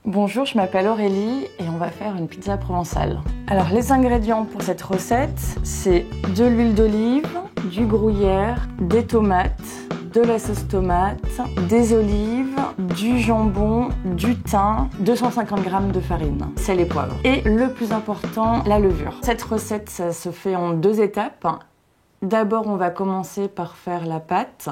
Bonjour, je m'appelle Aurélie et on va faire une pizza provençale. Alors les ingrédients pour cette recette, c'est de l'huile d'olive, du gruyère, des tomates, de la sauce tomate, des olives, du jambon, du thym, 250 g de farine, sel et poivre. Et le plus important, la levure. Cette recette, ça se fait en 2 étapes. D'abord, on va commencer par faire la pâte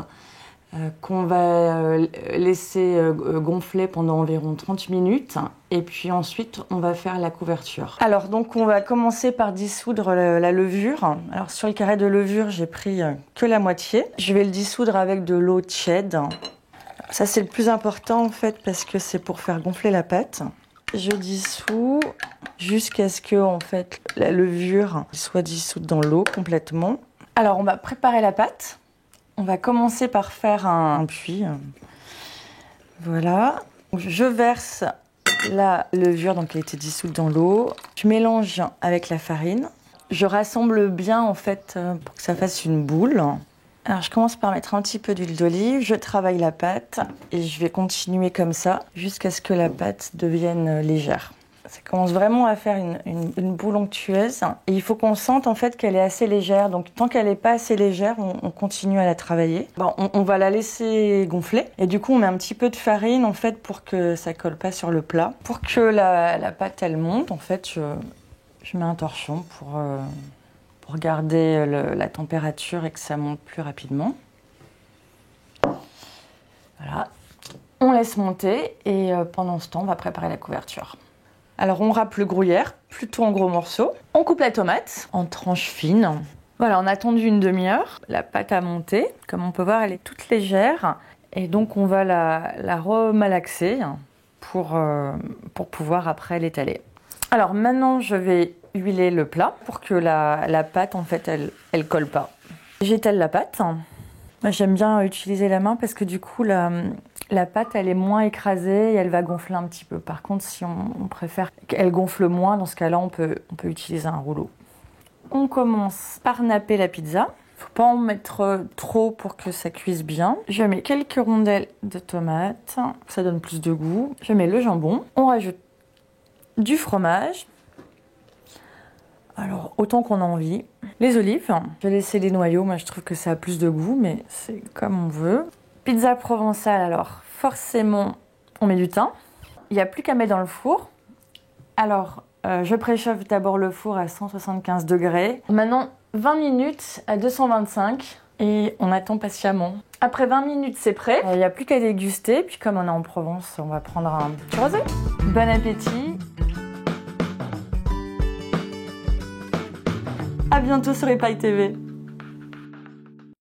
qu'on va laisser gonfler pendant environ 30 minutes et puis ensuite on va faire la couverture. Alors donc on va commencer par dissoudre la levure. Alors sur le carré de levure j'ai pris que la moitié. Je vais le dissoudre avec de l'eau tiède. Ça c'est le plus important en fait parce que c'est pour faire gonfler la pâte. Je dissous jusqu'à ce que en fait la levure soit dissoute dans l'eau complètement. Alors on va préparer la pâte. On va commencer par faire un puits. Voilà. Je verse la levure, donc elle était dissoute dans l'eau. Je mélange avec la farine. Je rassemble bien en fait pour que ça fasse une boule. Alors je commence par mettre un petit peu d'huile d'olive. Je travaille la pâte et je vais continuer comme ça jusqu'à ce que la pâte devienne légère. Ça commence vraiment à faire une boule onctueuse et il faut qu'on sente en fait qu'elle est assez légère. Donc tant qu'elle n'est pas assez légère, on continue à la travailler. Bon, on va la laisser gonfler et du coup on met un petit peu de farine en fait pour que ça colle pas sur le plat. Pour que la pâte elle monte, en fait je mets un torchon pour garder la température et que ça monte plus rapidement. Voilà. On laisse monter et pendant ce temps on va préparer la couverture. Alors on râpe le gruyère, plutôt en gros morceaux. On coupe la tomate en tranches fines. Voilà, on a attendu une demi-heure. La pâte a monté. Comme on peut voir, elle est toute légère. Et donc on va la remalaxer pour pouvoir après l'étaler. Alors maintenant, je vais huiler le plat pour que la pâte, en fait, elle colle pas. J'étale la pâte. Moi, j'aime bien utiliser la main parce que du coup, la pâte, elle est moins écrasée et elle va gonfler un petit peu. Par contre, si on préfère qu'elle gonfle moins, dans ce cas-là, on peut utiliser un rouleau. On commence par napper la pizza. Il ne faut pas en mettre trop pour que ça cuise bien. Je mets quelques rondelles de tomates, ça donne plus de goût. Je mets le jambon. On rajoute du fromage. Alors, autant qu'on a envie. Les olives. Je vais laisser les noyaux. Moi, je trouve que ça a plus de goût, mais c'est comme on veut. Pizza provençale, alors forcément, on met du thym. Il n'y a plus qu'à mettre dans le four. Alors, je préchauffe d'abord le four à 175 degrés. Maintenant, 20 minutes à 225 et on attend patiemment. Après 20 minutes, c'est prêt. Il n'y a plus qu'à déguster. Puis comme on est en Provence, on va prendre un petit rosé. Bon appétit. À bientôt sur Epaille TV.